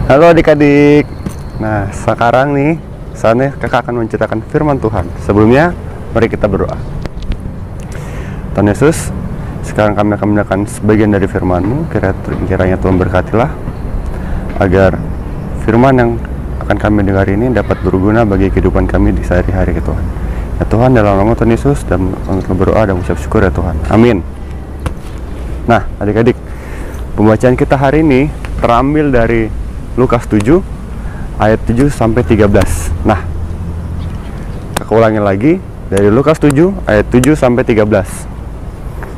Halo adik-adik. Nah, sekarang nih saatnya kakak akan menceritakan firman Tuhan. Sebelumnya, mari kita berdoa. Tuhan Yesus, sekarang kami akan mendengarkan sebagian dari firman-Mu. Kiranya Tuhan berkatilah agar firman yang akan kami dengar ini dapat berguna bagi kehidupan kami di sehari-hari ya Tuhan. Ya Tuhan, dalam nama Tuhan Yesus dan berdoa dan mengucap syukur ya Tuhan. Amin. Nah, adik-adik, pembacaan kita hari ini terambil dari Lukas 7 ayat 7 sampai 13. Nah, aku ulangi lagi dari Lukas 7 ayat 7 sampai 13.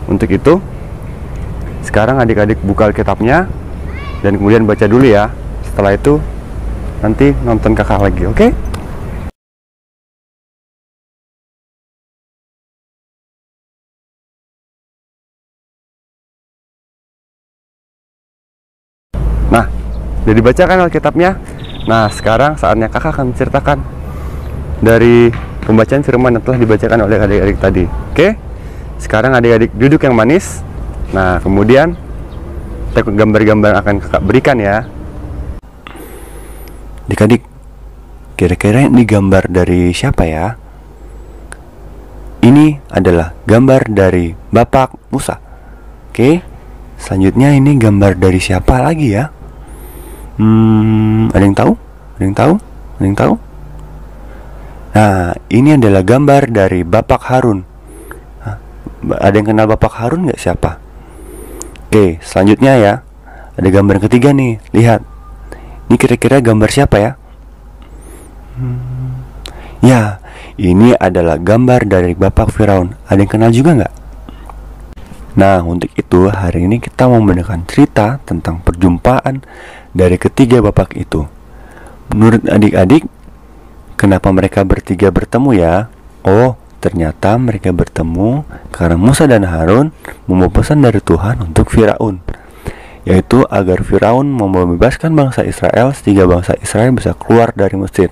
Untuk itu, sekarang adik-adik buka Alkitabnya dan kemudian baca dulu ya. Setelah itu nanti nonton kakak lagi, oke? Nah, udah dibacakan Alkitabnya. Nah, sekarang saatnya kakak akan menceritakan dari pembacaan firman yang telah dibacakan oleh adik-adik tadi. Oke? Sekarang adik-adik duduk yang manis. Nah, kemudian gambar-gambar akan kakak berikan ya. Adik-adik, kira-kira ini gambar dari siapa ya? Ini adalah gambar dari Bapak Musa. Oke? Selanjutnya ini gambar dari siapa lagi ya? Ada yang tahu? Ada yang tahu? Ada yang tahu? Nah, ini adalah gambar dari Bapak Harun. Ada yang kenal Bapak Harun nggak siapa? Oke, selanjutnya ya. Ada gambar yang ketiga nih. Lihat. Ini kira-kira gambar siapa ya? Ya, ini adalah gambar dari Bapak Firaun. Ada yang kenal juga nggak? Nah, untuk itu hari ini kita mau mendengarkan cerita tentang perjumpaan dari ketiga bapak itu. Menurut adik-adik, kenapa mereka bertiga bertemu ya? Oh, ternyata mereka bertemu karena Musa dan Harun membawa pesan dari Tuhan untuk Firaun, yaitu agar Firaun mau membebaskan bangsa Israel sehingga bangsa Israel bisa keluar dari Mesir.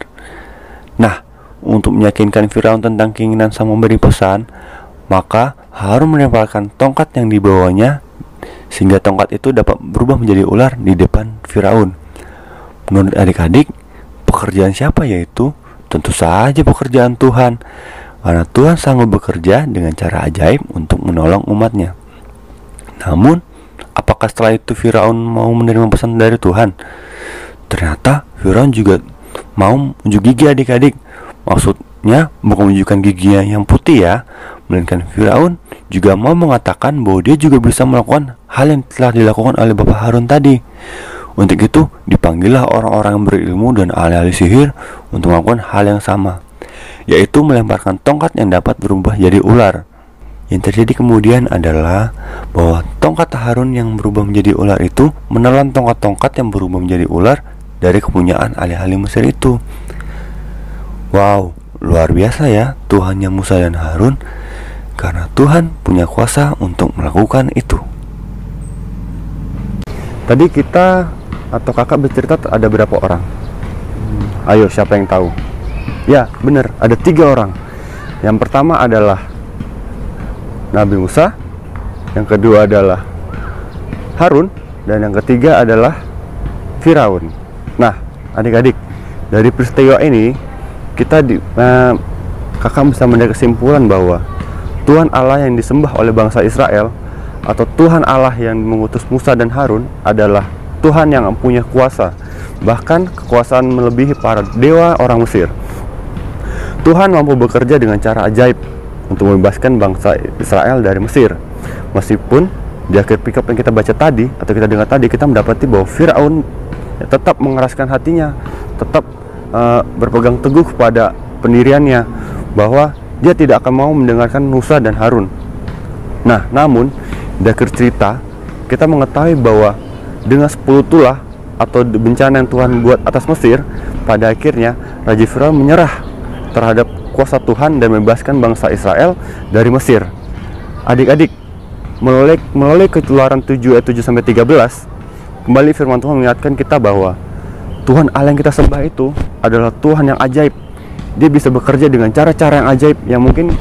Nah, untuk meyakinkan Firaun tentang keinginan sang memberi pesan, maka Harun melemparkan tongkat yang dibawanya sehingga tongkat itu dapat berubah menjadi ular di depan Firaun. Menurut adik-adik, pekerjaan siapa yaitu? Tentu saja pekerjaan Tuhan, karena Tuhan sanggup bekerja dengan cara ajaib untuk menolong umatnya. Namun, apakah setelah itu Firaun mau menerima pesan dari Tuhan? Ternyata Firaun juga mau unjuk gigi adik-adik. Maksudnya bukan menunjukkan giginya yang putih ya, melainkan Firaun juga mau mengatakan bahwa dia juga bisa melakukan hal yang telah dilakukan oleh Bapak Harun tadi. Untuk itu dipanggillah orang-orang yang berilmu dan ahli-ahli sihir untuk melakukan hal yang sama, yaitu melemparkan tongkat yang dapat berubah jadi ular. Yang terjadi kemudian adalah bahwa tongkat Harun yang berubah menjadi ular itu menelan tongkat-tongkat yang berubah menjadi ular dari kepunyaan ahli-ahli Mesir itu. Wow, luar biasa ya Tuhannya Musa dan Harun, karena Tuhan punya kuasa untuk melakukan itu. Tadi kita atau kakak bercerita ada berapa orang? Ayo, siapa yang tahu? Ya, benar, ada 3 orang. Yang pertama adalah Nabi Musa, yang kedua adalah Harun, dan yang ketiga adalah Firaun. Nah, adik-adik, dari peristiwa ini kakak bisa mendapat kesimpulan bahwa Tuhan Allah yang disembah oleh bangsa Israel, atau Tuhan Allah yang mengutus Musa dan Harun, adalah Tuhan yang punya kuasa, bahkan kekuasaan melebihi para dewa orang Mesir. Tuhan mampu bekerja dengan cara ajaib untuk membebaskan bangsa Israel dari Mesir. Meskipun di akhir pikiran yang kita baca tadi atau kita dengar tadi, kita mendapati bahwa Firaun tetap mengeraskan hatinya, tetap berpegang teguh pada pendiriannya bahwa dia tidak akan mau mendengarkan Musa dan Harun. Nah, namun di akhir cerita kita mengetahui bahwa dengan 10 tulah atau bencana yang Tuhan buat atas Mesir, pada akhirnya Raja Firaun menyerah terhadap kuasa Tuhan dan membebaskan bangsa Israel dari Mesir. Adik-adik, melalui Keluaran 7 ayat 7 sampai 13, kembali firman Tuhan mengingatkan kita bahwa Tuhan Allah yang kita sembah itu adalah Tuhan yang ajaib. Dia bisa bekerja dengan cara-cara yang ajaib yang mungkin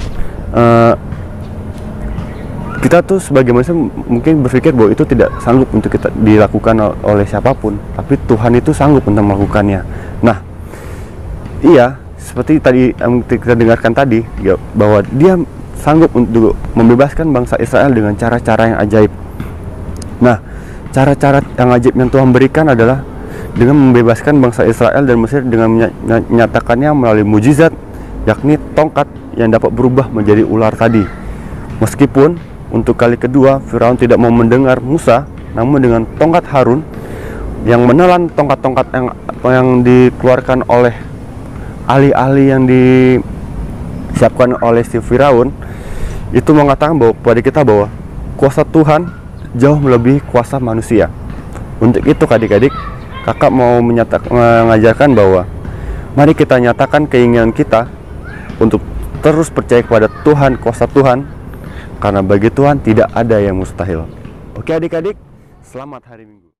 Kita tuh sebagai manusia mungkin berpikir bahwa itu tidak sanggup untuk kita dilakukan oleh siapapun, tapi Tuhan itu sanggup untuk melakukannya. Nah, iya, seperti tadi yang kita dengarkan tadi, ya, bahwa Dia sanggup untuk membebaskan bangsa Israel dengan cara-cara yang ajaib. Nah, cara-cara yang ajaib yang Tuhan berikan adalah dengan membebaskan bangsa Israel dan Mesir dengan menyatakannya melalui mujizat, yakni tongkat yang dapat berubah menjadi ular tadi. Meskipun untuk kali kedua Firaun tidak mau mendengar Musa, namun dengan tongkat Harun yang menelan tongkat-tongkat yang dikeluarkan oleh ahli-ahli yang disiapkan oleh si Firaun, itu mengatakan bahwa kepada kita bahwa kuasa Tuhan jauh melebihi kuasa manusia. Untuk itu adik-adik, kakak mau mengajarkan bahwa mari kita nyatakan keinginan kita untuk terus percaya kepada Tuhan, kuasa Tuhan, karena bagi Tuhan tidak ada yang mustahil. Oke adik-adik, selamat hari Minggu.